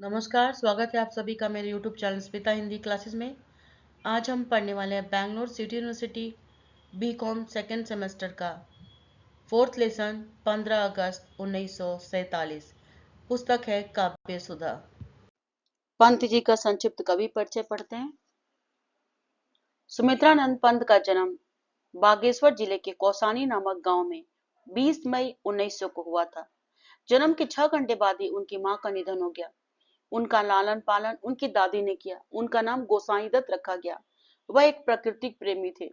नमस्कार, स्वागत है आप सभी का मेरे YouTube channel Smita Hindi classes में। आज हम पढ़ने वाले हैं Bangalore city university BCom second semester का फोर्थ लेसन 15 अगस्त 1947। पुस्तक है काव्य सुधा। पंत जी का संक्षिप्त कवि परिचय पढ़ते हैं। सुमित्रानंद पंत का जन्म बागेश्वर जिले के कौसानी नामक गांव में 20 मई 1900 को हुआ था। जन्म के 6 घंटे बाद ही उनकी मां का निधन हो गया। उनका लालन पालन उनकी दादी ने किया। उनका नाम गोसाई दत्त रखा गया। वह एक प्राकृतिक प्रेमी थे।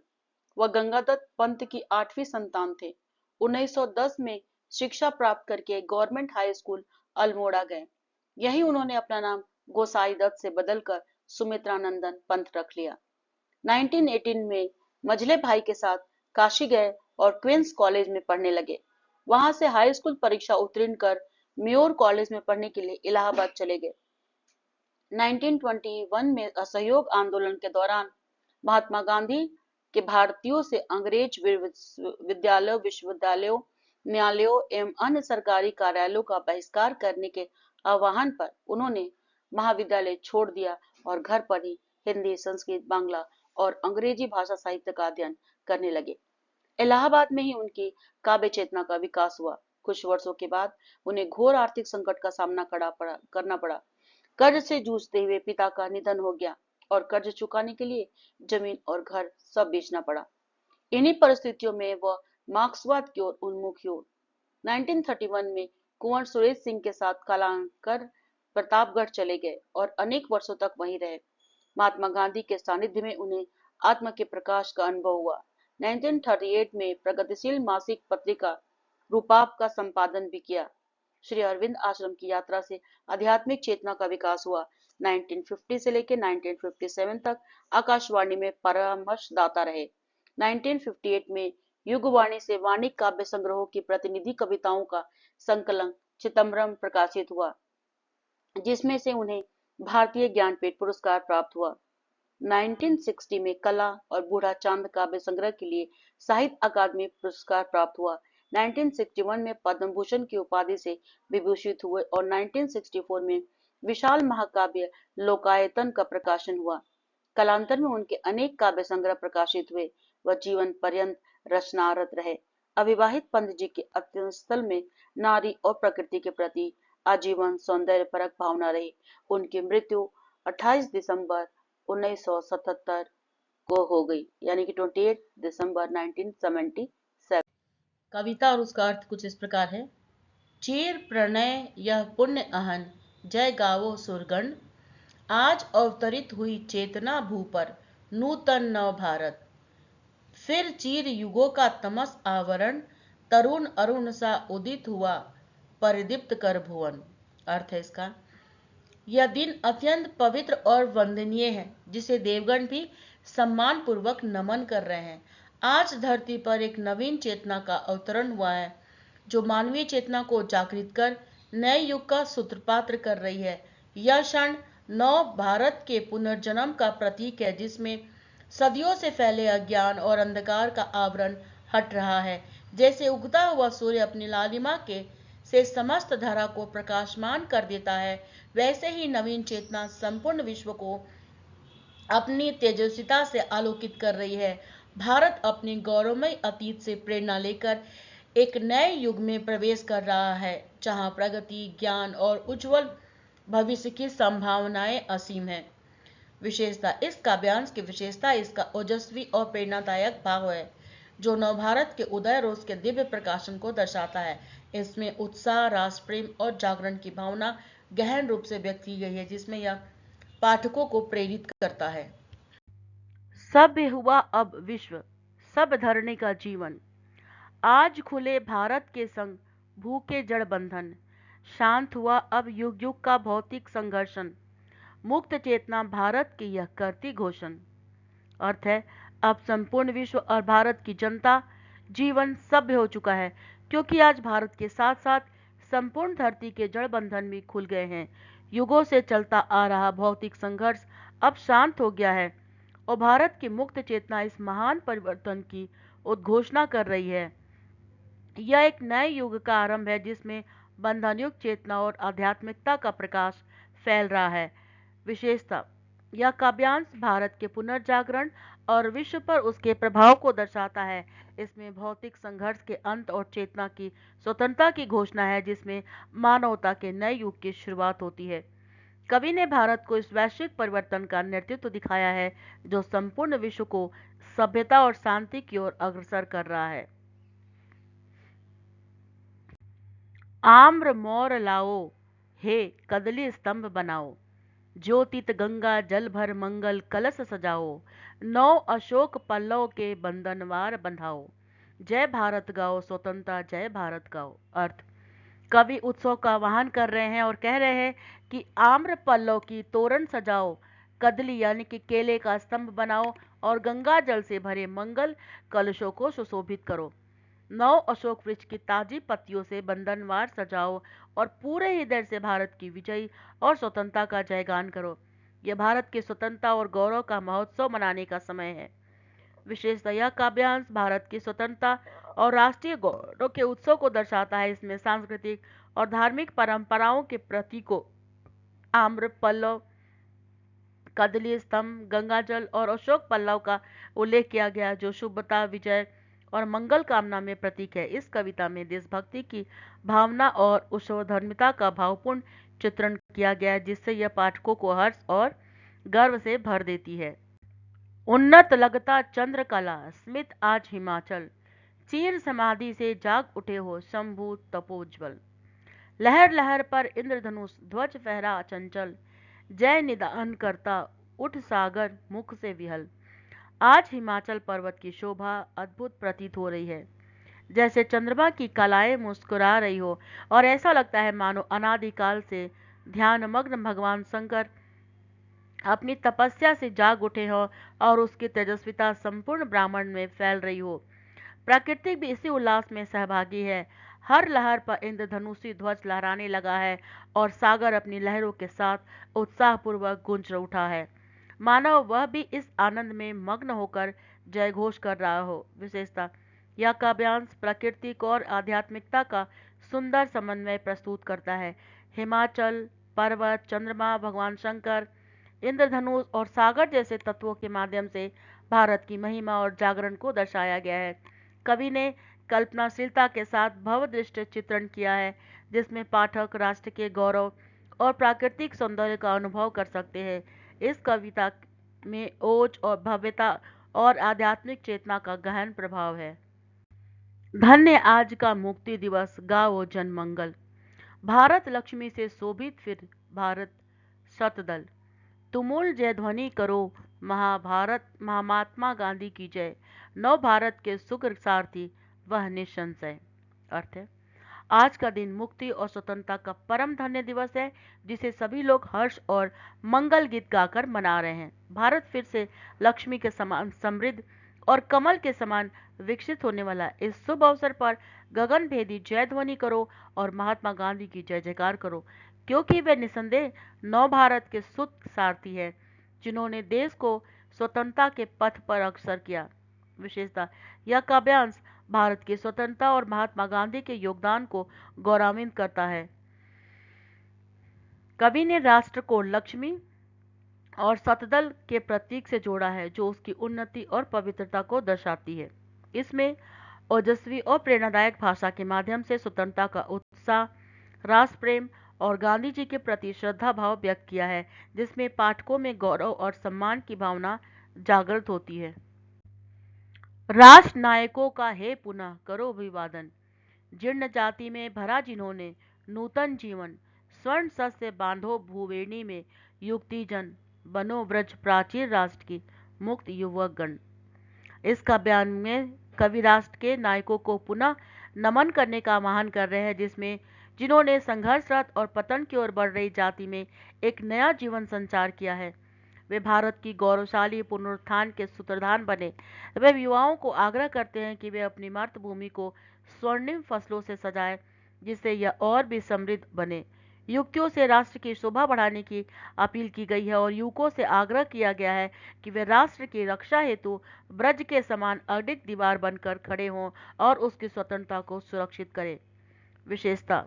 वह गंगादत्त पंत की 8वीं संतान थे। 1910 में शिक्षा प्राप्त करके गवर्नमेंट हाई स्कूल अल्मोड़ा गए। यही उन्होंने अपना नाम गोसाई दत्त से बदलकर सुमित्रानंदन पंत रख लिया। 1918 में मझले भाई के साथ काशी गए और क्वींस कॉलेज में पढ़ने लगे। वहां से हाई स्कूल परीक्षा उत्तीर्ण कर मेयोर कॉलेज में पढ़ने के लिए इलाहाबाद चले गए। 1921 में असहयोग आंदोलन के दौरान महात्मा गांधी के भारतीयों से अंग्रेज विद्यालयों, विश्वविद्यालयों, न्यायालयों एवं अन्य सरकारी कार्यालयों का बहिष्कार करने के आह्वान पर उन्होंने महाविद्यालय छोड़ दिया और घर पर ही हिंदी, संस्कृत, बांग्ला और अंग्रेजी भाषा साहित्य का अध्ययन करने लगे। इलाहाबाद में ही उनकी काव्य चेतना का विकास हुआ। कुछ वर्षों के बाद उन्हें घोर आर्थिक संकट का सामना करना पड़ा। कर्ज से जूझते हुए पिता का निधन हो गया और कर्ज चुकाने के लिए जमीन और घर सब बेचना पड़ा। इन्हीं परिस्थितियों में वह मार्क्सवाद की ओर उन्मुख हुए। 1931 में कुंवर सुरेश सिंह के साथ कालांतर प्रतापगढ़ चले गए और अनेक वर्षों तक वहीं रहे। महात्मा गांधी के सानिध्य में उन्हें आत्मा के प्रकाश का अनुभव हुआ। 1938 में प्रगतिशील मासिक पत्रिका रूपाप का संपादन भी किया। श्री अरविंद आश्रम की यात्रा से आध्यात्मिक चेतना का विकास हुआ। 1950 से लेकर 1957 तक आकाशवाणी में परामर्शदाता रहे। 1958 में युगवाणी से वाणी काव्य संग्रहों की प्रतिनिधि कविताओं का संकलन चिदम्बरम प्रकाशित हुआ, जिसमें से उन्हें भारतीय ज्ञानपीठ पुरस्कार प्राप्त हुआ। 1960 में कला और बूढ़ा चांद काव्य संग्रह के लिए साहित्य अकादमी पुरस्कार प्राप्त हुआ। 1961 में पद्म भूषण की उपाधि से विभूषित हुए और 1964 में विशाल महाकाव्य लोकायतन का प्रकाशन हुआ। कालांतर में उनके अनेक काव्य संग्रह प्रकाशित हुए। वह जीवन पर्यंत रचनारत रहे। अविवाहित पंत जी के अंतस्थल में नारी और प्रकृति के प्रति आजीवन सौंदर्य परक भावना रही। उनकी मृत्यु 28 दिसंबर 1977 को हो गई, यानी कि 28 दिसंबर 1977। कविता और उसका अर्थ कुछ इस प्रकार है। चीर प्रणय यह पुण्य अहन, जय गावो सुरगण। आज अवतरित हुई चेतना भू पर, नूतन नव भारत। फिर चीर युगों का तमस आवरण, तरुण अरुण सा उदित हुआ, परिदीप्त कर भुवन। अर्थ है इसका, यह दिन अत्यंत पवित्र और वंदनीय है, जिसे देवगण भी सम्मान पूर्वक नमन कर रहे हैं। आज धरती पर एक नवीन चेतना का अवतरण हुआ है, जो मानवीय चेतना को जागृत कर नए युग का सूत्रपात कर रही है। यह क्षण नव भारत के पुनर्जन्म का प्रतीक है, जिसमें सदियों से फैले अज्ञान और अंधकार का आवरण हट रहा है। जैसे उगता हुआ सूर्य अपनी लालिमा के से समस्त धरा को प्रकाशमान कर देता है, वैसे ही नवीन चेतना संपूर्ण विश्व को अपनी तेजस्विता से आलोकित कर रही है। भारत अपने गौरवमय अतीत से प्रेरणा लेकर एक नए युग में प्रवेश कर रहा है, जहां प्रगति, ज्ञान और उज्जवल भविष्य की संभावनाएं असीम है। विशेषता, इस काव्यांश की विशेषता इसका ओजस्वी और प्रेरणादायक भाव है, जो नवभारत के उदय रोज के दिव्य प्रकाशन को दर्शाता है। इसमें उत्साह, राष्ट्र प्रेम और जागरण की भावना गहन रूप से व्यक्त की गई है, जिसमें यह पाठकों को प्रेरित करता है। सभ्य हुआ अब विश्व, सब धरने का जीवन। आज खुले भारत के संग भूखे जड़ बंधन। शांत हुआ अब युग युग का भौतिक संघर्षण। मुक्त चेतना भारत की यह करती घोषण। अर्थ है, अब संपूर्ण विश्व और भारत की जनता जीवन सभ्य हो चुका है, क्योंकि आज भारत के साथ साथ संपूर्ण धरती के जड़ बंधन भी खुल गए हैं। युगों से चलता आ रहा भौतिक संघर्ष अब शांत हो गया है और भारत की मुक्त चेतना इस महान परिवर्तन की उद्घोषणा कर रही है। यह एक नए युग का आरंभ है, जिसमें बंधनयुक्त चेतना और आध्यात्मिकता का प्रकाश फैल रहा है। विशेषता, यह काव्यांश भारत के पुनर्जागरण और विश्व पर उसके प्रभाव को दर्शाता है। इसमें भौतिक संघर्ष के अंत और चेतना की स्वतंत्रता की घोषणा है, जिसमें मानवता के नए युग की शुरुआत होती है। कवि ने भारत को इस वैश्विक परिवर्तन का नेतृत्व दिखाया है जो संपूर्ण विश्व को सभ्यता और शांति की ओर अग्रसर कर रहा है। आम्र मोर लाओ, हे कदली स्तंभ बनाओ, ज्योतित गंगा जल भर मंगल कलश सजाओ, नौ अशोक पल्लव के बंधनवार बंधाओ, जय भारत गाओ स्वतंत्रता जय भारत गाओ। अर्थ, कवि उत्सव का आह्वान कर रहे हैं और कह रहे हैं कि आम्र पल्लव की तोरण सजाओ, कदली यानी कि केले का स्तंभ बनाओ और गंगा जल से भरे मंगल कलशों को सुशोभित करो। नौ अशोक वृक्ष की ताजी पत्तियों से बंधनवार सजाओ और पूरे हृदय से भारत की विजयी और स्वतंत्रता का जयगान करो। यह भारत की स्वतंत्रता और गौरव का महोत्सव मनाने का समय है। विशेषतः यह काव्यांश भारत की स्वतंत्रता और राष्ट्रीय गौरव के उत्सव को दर्शाता है। इसमें सांस्कृतिक और धार्मिक परंपराओं के प्रतीकों आम्र पल्लव, कदली स्तंभ, गंगाजल और अशोक पल्लव का उल्लेख किया गया जो शुभता, विजय और मंगल कामना में प्रतीक है। इस कविता में देशभक्ति की भावना और उत्सवधर्मिता का भावपूर्ण चित्रण किया गया है, जिससे यह पाठकों को हर्ष और गर्व से भर देती है। उन्नत लगता चंद्रकला स्मित आज हिमाचल, चीर समाधि से जाग उठे हो शंभु तपोज्वल, लहर लहर पर इंद्रधनुष ध्वज फहरा चंचल, जय निदान करता उठ सागर मुख से विहल। आज हिमाचल पर्वत की शोभा अद्भुत प्रतीत हो रही है, जैसे चंद्रमा की कलाएं मुस्कुरा रही हो और ऐसा लगता है मानो अनादिकाल से ध्यानमग्न भगवान शंकर अपनी तपस्या से जाग उठे हो और उसकी तेजस्विता संपूर्ण ब्रह्मांड में फैल रही हो। प्रकृति भी इसी उल्लास में सहभागी है। हर लहर पर इंद्रधनुषी ध्वज लहराने लगा है और सागर अपनी लहरों के साथ उत्साहपूर्वक गूंज उठा है, मानो वह भी इस आनंद में मग्न होकर जय घोष कर रहा हो। विशेषता, यह काव्यांश प्राकृतिक और आध्यात्मिकता का सुंदर समन्वय प्रस्तुत करता है। हिमाचल पर्वत, चंद्रमा, भगवान शंकर, इंद्रधनुष और सागर जैसे तत्वों के माध्यम से भारत की महिमा और जागरण को दर्शाया गया है। कवि ने कल्पनाशीलता के साथ भवदृष्ट चित्रण किया है, जिसमें पाठक राष्ट्र के गौरव और प्राकृतिक सौंदर्य का अनुभव कर सकते हैं। इस कविता में ओज और भव्यता और आध्यात्मिक चेतना का गहन प्रभाव है। धन्य आज का मुक्ति दिवस, गाओ जन मंगल, भारत लक्ष्मी से शोभित फिर भारत शतदल, तुमुल जय ध्वनि करो महाभारत महात्मा गांधी की जय, नव भारत के सुख सारथी वह निसंशय। अर्थ है, आज का दिन मुक्ति और स्वतंत्रता का परम धन्य दिवस है, जिसे सभी लोग हर्ष और मंगल गीत गाकर मना रहे हैं। भारत फिर से लक्ष्मी के समान समृद्ध और कमल के समान विकसित होने वाला इस शुभ अवसर पर गगन भेदी जय ध्वनि करो और महात्मा गांधी की जय जयकार करो, क्योंकि वे निसंदेह नव भारत के सुख सारथी है, जिन्होंने देश को स्वतंत्रता के पथ पर अग्रसर किया। विशेषता, यह काव्यांश भारत की स्वतंत्रता और महात्मा गांधी के योगदान को गौरवान्वित करता है। कवि ने राष्ट्र को लक्ष्मी और शतदल के प्रतीक से जोड़ा है, जो उसकी उन्नति और पवित्रता को दर्शाती है। इसमें ओजस्वी और प्रेरणादायक भाषा के माध्यम से स्वतंत्रता का उत्साह, राष्ट्र प्रेम और गांधी जी के प्रति श्रद्धा भाव व्यक्त किया है, जिसमें पाठकों में गौरव और सम्मान की भावना जागृत होती है। राष्ट्र नायकों का हे पुनः करो अभिवादन, जीर्ण जाति में भरा जिन्होंने नूतन जीवन, स्वर्ण सस्य बांधो भूवेणी में युक्ति जन, बनो ब्रज प्राचीर राष्ट्र की मुक्त युवक गण। इस बयान में कवि राष्ट्र के नायकों को पुनः नमन करने का आह्वान कर रहे हैं, जिसमें जिन्होंने संघर्षरत और पतन की ओर बढ़ रही जाति में एक नया जीवन संचार किया है। वे भारत की गौरवशाली पुनरुत्थान के सूत्रधार बने। वे युवाओं को आग्रह करते हैं कि वे अपनी मातृभूमि को स्वर्णिम फसलों से सजाएं, जिससे यह और भी समृद्ध बने। युवतियों से राष्ट्र की शोभा बढ़ाने की अपील की गई है और युवकों से आग्रह किया गया है कि वे राष्ट्र की रक्षा हेतु ब्रज के समान अडिग दीवार बनकर खड़े हों और उसकी स्वतंत्रता को सुरक्षित करें। विशेषता,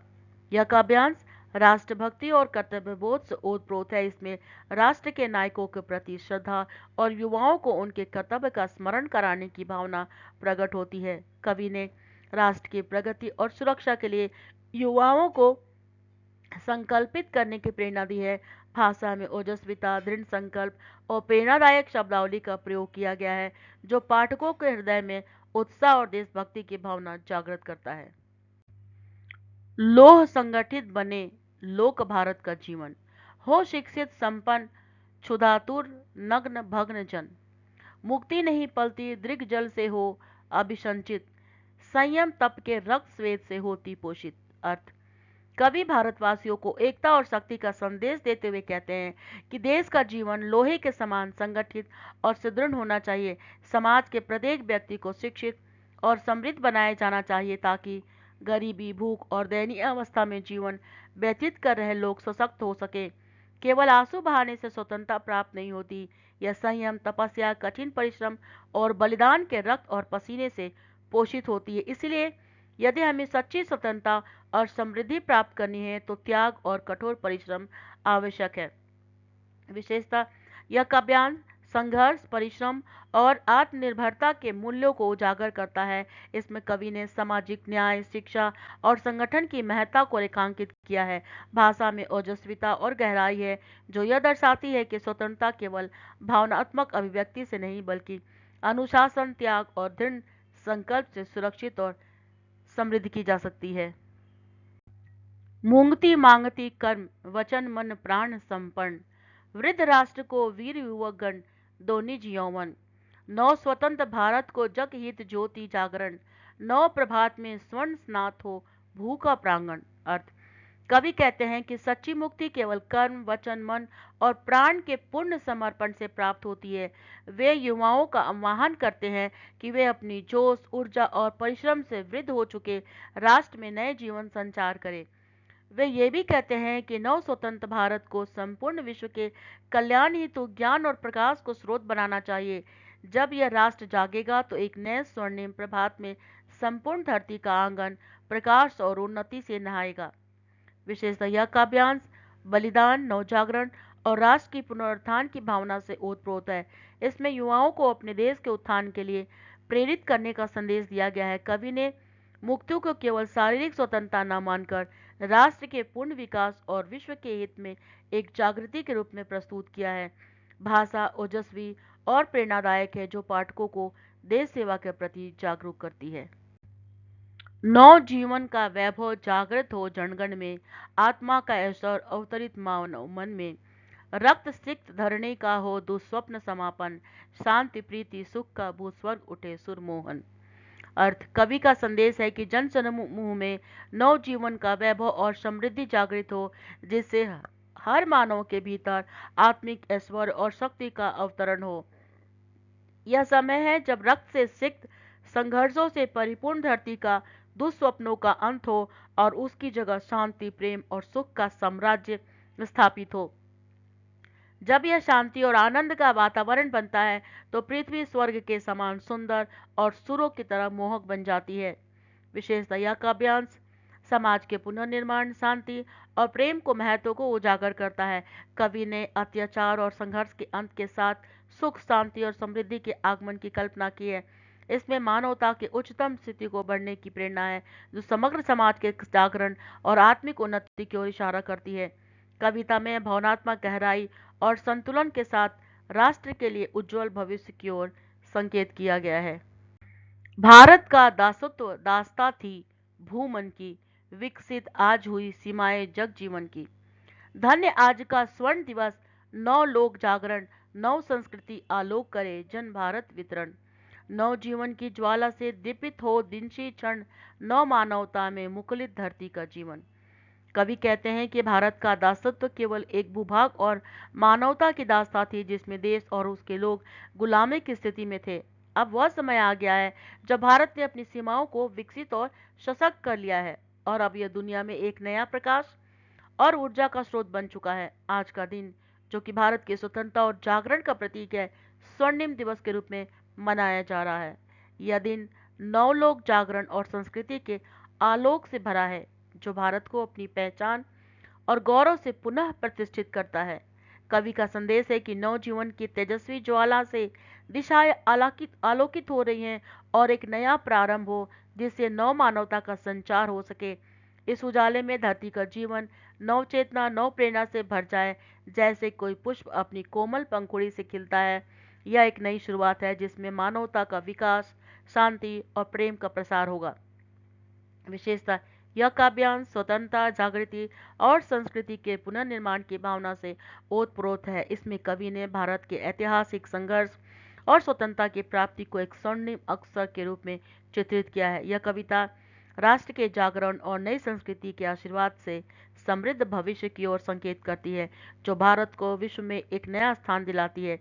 यह काव्यांश राष्ट्रभक्ति और कर्तव्यबोध से ओतप्रोत है। इसमें राष्ट्र के नायकों के प्रति श्रद्धा और युवाओं को उनके कर्तव्य का स्मरण कराने की भावना प्रकट होती है। कवि ने राष्ट्र की प्रगति और सुरक्षा के लिए युवाओं को संकल्पित करने की प्रेरणा दी है। भाषा में ओजस्विता, दृढ़ संकल्प और प्रेरणादायक शब्दावली का प्रयोग किया गया है, जो पाठकों के हृदय में उत्साह और देशभक्ति की भावना जागृत करता है। लोह संगठित बने लोक भारत का जीवन, हो शिक्षित संपन्न क्षुधातुर नग्न भग्न जन, मुक्ति नहीं पलती दृग जल से हो अभिसंचित, संयम तप के रक्त श्वेत से होती पोषित। अर्थ, कवि भारतवासियों को एकता और शक्ति का संदेश देते हुए कहते हैं कि देश का जीवन लोहे के समान संगठित और सुदृढ़ होना चाहिए। समाज के प्रत्येक व्यक्ति को शिक्षित और समृद्ध बनाया जाना चाहिए, ताकि गरीबी, भूख और दयनीय अवस्था में जीवन व्यतीत कर रहे लोग सशक्त हो सके। केवल आंसू बहाने से स्वतंत्रता प्राप्त नहीं होती, यह संयम, तपस्या, कठिन परिश्रम और बलिदान के रक्त और पसीने से पोषित होती है। इसलिए यदि हमें सच्ची स्वतंत्रता और समृद्धि प्राप्त करनी है तो त्याग और कठोर परिश्रम आवश्यक है। विशेषतः यह काव्यांश संघर्ष, परिश्रम और आत्मनिर्भरता के मूल्यों को उजागर करता है। इसमें कवि ने सामाजिक न्याय, शिक्षा और संगठन की महत्ता को रेखांकित किया है। भाषा में ओजस्विता और गहराई है, जो यह दर्शाती है कि स्वतंत्रता केवल भावनात्मक अभिव्यक्ति से नहीं, बल्कि अनुशासन, त्याग और दृढ़ संकल्प से सुरक्षित और समृद्ध की जा सकती है। मूंगती मांगती कर्म वचन मन प्राण संपन्न, वृद्ध राष्ट्र को वीर युवक गण दो निज यौवन, नव स्वतंत्र भारत को जग हित ज्योति जागरण, नव प्रभात में स्वर्ण स्नात हो भू का प्रांगण। अर्थ, कवि कहते हैं कि सच्ची मुक्ति केवल कर्म, वचन, मन और प्राण के पूर्ण समर्पण से प्राप्त होती है। वे युवाओं का आह्वान करते हैं कि वे अपनी जोश, ऊर्जा और परिश्रम से वृद्ध हो चुके राष्ट्र में नए जीवन संचार करें। वे ये भी कहते हैं कि नव स्वतंत्र भारत को संपूर्ण विश्व के कल्याण हेतु ज्ञान और प्रकाश को स्रोत बनाना चाहिए। जब यह राष्ट्र जागेगा तो एक नए स्वर्णिम प्रभात में संपूर्ण धरती का आंगन प्रकाश और उन्नति से नहाएगा। विशेषतः यह काव्यांश बलिदान, नवजागरण और राष्ट्र की पुनरुत्थान की भावना से ओतप्रोत है। इसमें युवाओं को अपने देश के उत्थान के लिए प्रेरित करने का संदेश दिया गया है। कवि ने मुक्ति को केवल शारीरिक स्वतंत्रता न मानकर राष्ट्र के पूर्ण विकास और विश्व के हित में एक जागृति के रूप में प्रस्तुत किया है। भाषा ओजस्वी और प्रेरणादायक है, जो पाठकों को देश सेवा के प्रति जागरूक करती है। नव जीवन का वैभव जागृत हो जनगण में, आत्मा का ऐश्वर्य अवतरित मानव मन में, रक्त सिक्त धरने का हो दुस्वप्न समापन, शांति प्रीति सुख का भूस्वर्ग उठे सुरमोहन। अर्थ, कवि का संदेश है कि जन समूह में नव जीवन का वैभव और समृद्धि जागृत हो, जिससे हर मानव के भीतर आत्मिक ऐश्वर्य और शक्ति का अवतरण हो। यह समय है जब रक्त से सिक्त, संघर्षों से परिपूर्ण धरती का दुस्वप्नों का अंत हो और उसकी जगह शांति, प्रेम और सुख का साम्राज्य स्थापित हो। जब यह शांति और आनंद का वातावरण बनता है तो पृथ्वी स्वर्ग के समान सुंदर और सुरों की तरह मोहक बन जाती है। विशेषतः यह काव्यांश समाज के पुनर्निर्माण, शांति और प्रेम को महत्व को उजागर करता है। कवि ने अत्याचार और संघर्ष के अंत के साथ सुख, शांति और समृद्धि के आगमन की कल्पना की है। इसमें मानवता के उच्चतम स्थिति को बढ़ने की प्रेरणा है, जो समग्र समाज के जागरण और आत्मिक उन्नति की ओर इशारा करती है। कविता में भावनात्मक गहराई और संतुलन के साथ राष्ट्र के लिए उज्जवल भविष्य की ओर संकेत किया गया है। भारत का दासत्व दास्ता थी भूमन की, विकसित आज हुई सीमाएं जग जीवन की। धन्य आज का स्वर्ण दिवस, नव लोक जागरण, नव संस्कृति आलोक करे जन भारत वितरण। नव जीवन की ज्वाला से दीपित हो दिनशी क्षण, नव मानवता में मुखलित धरती का जीवन। कवि कहते हैं कि भारत का दासत्व केवल एक भूभाग और मानवता की दास्ता थी, जिसमें देश और उसके लोग गुलामी की स्थिति में थे। अब वह समय आ गया है जब भारत ने अपनी सीमाओं को विकसित और सशक्त कर लिया है और अब यह दुनिया में एक नया प्रकाश और ऊर्जा का स्रोत बन चुका है। आज का दिन, जो कि भारत की स्वतंत्रता और जागरण का प्रतीक है, स्वर्णिम दिवस के रूप में मनाया जा रहा है। यह दिन नवलोक जागरण और संस्कृति के आलोक से भरा है, जो भारत को अपनी पहचान और गौरव से पुनः प्रतिष्ठित करता है। कवि का संदेश है कि नवजीवन की तेजस्वी ज्वाला से दिशाएं आलोकित हो रही हैं और एक नया प्रारंभ हो जिससे नव मानवता का संचार हो सके। इस उजाले में धरती का जीवन नव चेतना नव प्रेरणा से भर जाए, जैसे कोई पुष्प अपनी कोमल पंखुड़ी से खिलता है। यह एक नई शुरुआत है जिसमें मानवता का विकास, शांति और प्रेम का प्रसार होगा। विशेषता, यह काव्यांश स्वतंत्रता, जागृति और संस्कृति के पुनर्निर्माण की भावना से ओतप्रोत है। इसमें कवि ने भारत के ऐतिहासिक संघर्ष और स्वतंत्रता की प्राप्ति को एक स्वर्णिम अवसर के रूप में चित्रित किया है। यह कविता राष्ट्र के जागरण और नई संस्कृति के आशीर्वाद से समृद्ध भविष्य की ओर संकेत करती है, जो भारत को विश्व में एक नया स्थान दिलाती है।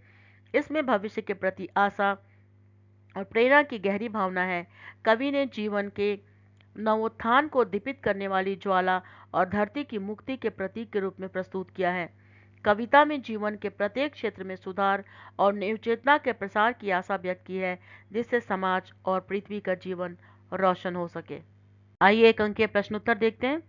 इसमें भविष्य के प्रति आशा और प्रेरणा की गहरी भावना है। कवि ने जीवन के नवोत्थान को दीपित करने वाली ज्वाला और धरती की मुक्ति के प्रतीक के रूप में प्रस्तुत किया है। कविता में जीवन के प्रत्येक क्षेत्र में सुधार और नव चेतना के प्रसार की आशा व्यक्त की है, जिससे समाज और पृथ्वी का जीवन रोशन हो सके। आइए एक अंक के प्रश्नोत्तर देखते हैं।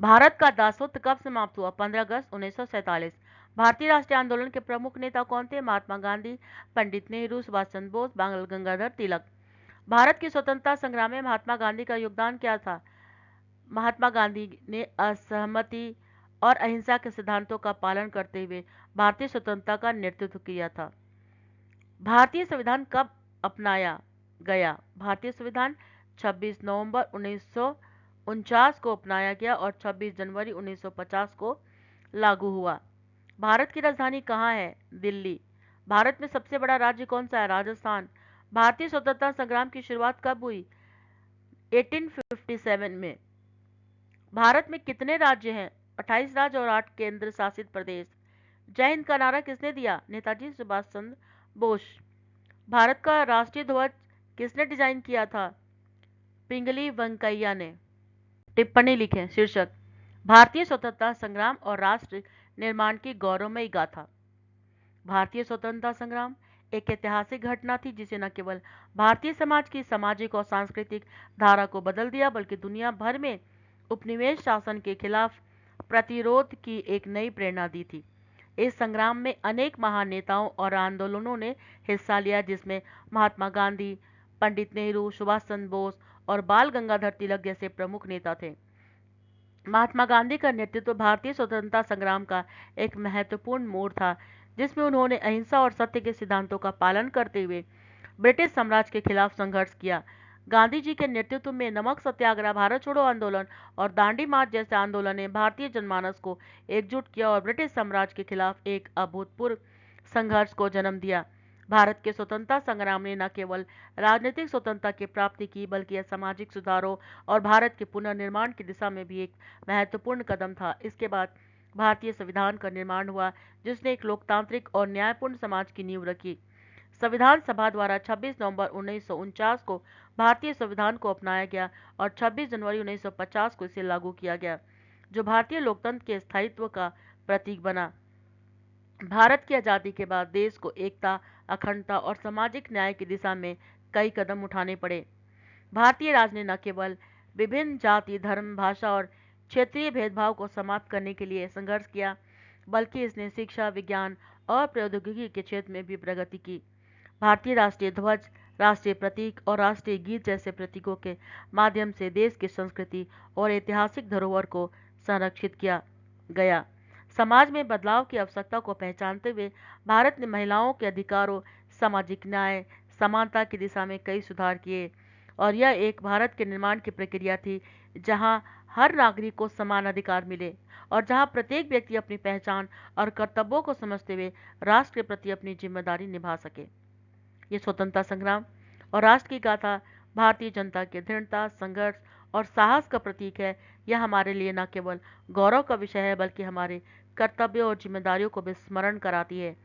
भारत का दासत्व कब समाप्त हुआ? 15 अगस्त 1947। भारतीय राष्ट्रीय आंदोलन के प्रमुख नेता कौन थे? महात्मा गांधी, पंडित नेहरू, सुभाष चंद्र बोस, बाल गंगाधर तिलक। भारत की स्वतंत्रता संग्राम में महात्मा गांधी का योगदान क्या था? महात्मा गांधी ने असहमति और अहिंसा के सिद्धांतों का पालन करते हुए भारतीय स्वतंत्रता का नेतृत्व किया था। भारतीय संविधान कब अपनाया गया? भारतीय संविधान 26 नवंबर 1949 को अपनाया गया और 26 जनवरी 1950 को लागू हुआ। भारत की राजधानी कहाँ है? दिल्ली। भारत में सबसे बड़ा राज्य कौन सा है? राजस्थान। भारतीय स्वतंत्रता संग्राम की शुरुआत कब हुई? 1857 में। भारत में कितने राज्य हैं? 28 राज्य और 8 केंद्र शासित प्रदेश। जय हिंद का नारा किसने दिया? नेताजी सुभाष चंद्र बोस। भारत का राष्ट्रीय ध्वज किसने डिजाइन किया था? पिंगली वेंकैया ने। टिप्पणी लिखें। शीर्षक, भारतीय स्वतंत्रता संग्राम और राष्ट्र निर्माण की गौरवमयी गाथा। भारतीय स्वतंत्रता संग्राम एक ऐतिहासिक घटना थी जिसे न केवल भारतीय समाज की सामाजिक और सांस्कृतिक धारा को बदल दिया, बल्कि दुनिया भर में उपनिवेश शासन के खिलाफ प्रतिरोध की एक नई प्रेरणा दी थी। इस संग्राम में अनेक महान नेताओं और आंदोलनों ने हिस्सा लिया, जिसमें महात्मा गांधी, पंडित नेहरू, सुभाष चंद्र बोस और बाल गंगाधर तिलक जैसे प्रमुख नेता थे। महात्मा गांधी का नेतृत्व भारतीय स्वतंत्रता संग्राम का एक महत्वपूर्ण मोड़ था, जिसमें उन्होंने अहिंसा और सत्य के सिद्धांतों का पालन करते हुए ब्रिटिश साम्राज्य के खिलाफ संघर्ष किया। गांधी जी के नेतृत्व में नमक सत्याग्रह, भारत छोड़ो आंदोलन और दांडी मार्च जैसे आंदोलन ने भारतीय जनमानस को एकजुट किया और ब्रिटिश साम्राज्य के खिलाफ एक अभूतपूर्व संघर्ष को जन्म दिया। भारत के स्वतंत्रता संग्राम ने न केवल राजनीतिक स्वतंत्रता की प्राप्ति की, बल्कि यह सामाजिक सुधारों और भारत के पुनर्निर्माण की दिशा में भी एक महत्वपूर्ण कदम था। इसके बाद भारतीय संविधान का निर्माण हुआ, जिसने एक लोकतांत्रिक और न्यायपूर्ण समाज की नींव रखी। संविधान सभा द्वारा 26 नवंबर 1949 को भारतीय संविधान को अपनाया गया और 26 जनवरी 1950 को इसे लागू किया गया, जो भारतीय लोकतंत्र के स्थायित्व का प्रतीक बना। भारत की आज़ादी के बाद देश को एकता, अखंडता और सामाजिक न्याय की दिशा में कई कदम उठाने पड़े। भारतीय राज ने न केवल विभिन्न जाति, धर्म, भाषा और क्षेत्रीय भेदभाव को समाप्त करने के लिए संघर्ष किया, बल्कि इसने शिक्षा, विज्ञान और प्रौद्योगिकी के क्षेत्र में भी प्रगति की। भारतीय राष्ट्रीय ध्वज, राष्ट्रीय प्रतीक और राष्ट्रीय गीत जैसे प्रतीकों के माध्यम से देश की संस्कृति और ऐतिहासिक धरोहर को संरक्षित किया गया। समाज में बदलाव की आवश्यकता को पहचानते हुए भारत ने महिलाओं के अधिकारों, सामाजिक न्याय, समानता की दिशा में कई सुधार किए और यह एक भारत के निर्माण की प्रक्रिया थी जहां हर नागरिक को समान अधिकार मिले और जहां प्रत्येक व्यक्ति अपनी पहचान और कर्तव्यों को समझते हुए राष्ट्र के प्रति अपनी जिम्मेदारी निभा सके। ये स्वतंत्रता संग्राम और राष्ट्र की गाथा भारतीय जनता की दृढ़ता, संघर्ष और साहस का प्रतीक है। यह हमारे लिए न केवल गौरव का विषय है, बल्कि हमारे कर्तव्यों और जिम्मेदारियों को भी स्मरण कराती है।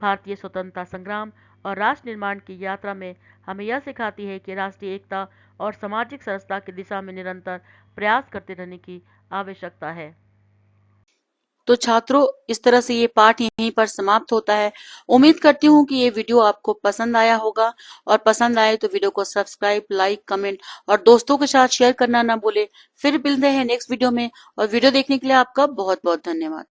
भारतीय स्वतंत्रता संग्राम और राष्ट्र निर्माण की यात्रा में हमें यह सिखाती है कि राष्ट्रीय एकता और सामाजिक समरसता की दिशा में निरंतर प्रयास करते रहने की आवश्यकता है। तो छात्रों, इस तरह से ये पाठ यहीं पर समाप्त होता है। उम्मीद करती हूँ कि ये वीडियो आपको पसंद आया होगा, और पसंद आए तो वीडियो को सब्सक्राइब, लाइक, कमेंट और दोस्तों के साथ शेयर करना ना भूले। फिर मिलते हैं नेक्स्ट वीडियो में, और वीडियो देखने के लिए आपका बहुत बहुत धन्यवाद।